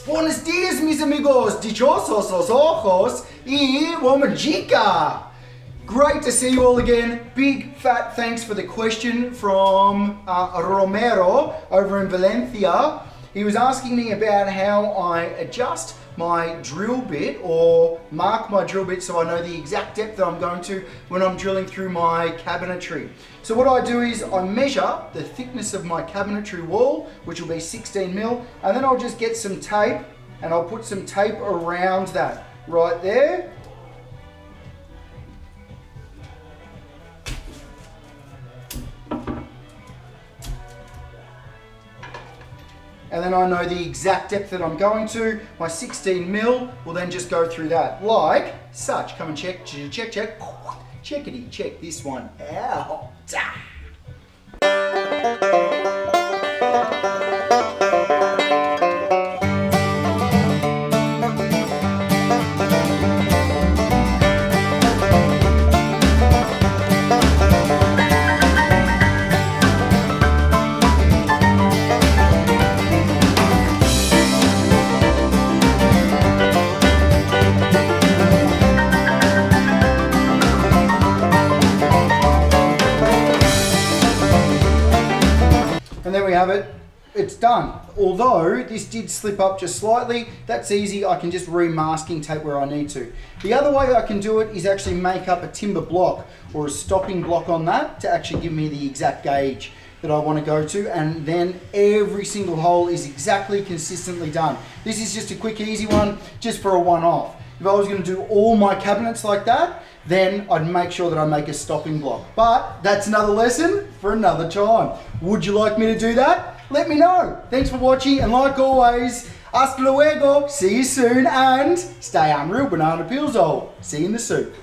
Buenos dias, mis amigos, dichosos los ojos y womajica. Great to see you all again. Big fat thanks for the question from Romero over in Valencia. He was asking me about how I adjust my drill bit or mark my drill bit so I know the exact depth that I'm going to when I'm drilling through my cabinetry. So what I do is I measure the thickness of my cabinetry wall, which will be 16 mil, and then I'll just get some tape and I'll put some tape around that right there. And then I know the exact depth that I'm going to. My 16 mil will then just go through that, like such. Come and check, check, check. Checkity, check this one out. And there we have it, it's done. Although this did slip up just slightly, that's easy, I can just re-masking tape where I need to. The other way I can do it is actually make up a timber block or a stopping block on that to actually give me the exact gauge that I want to go to, and then every single hole is exactly consistently done. This is just a quick easy one, just for a one-off. If I was going to do all my cabinets like that, then I'd make sure that I make a stopping block. But that's another lesson for another time. Would you like me to do that? Let me know. Thanks for watching, and like always, hasta luego, see you soon, and stay unreal banana peels all. See you in the soup.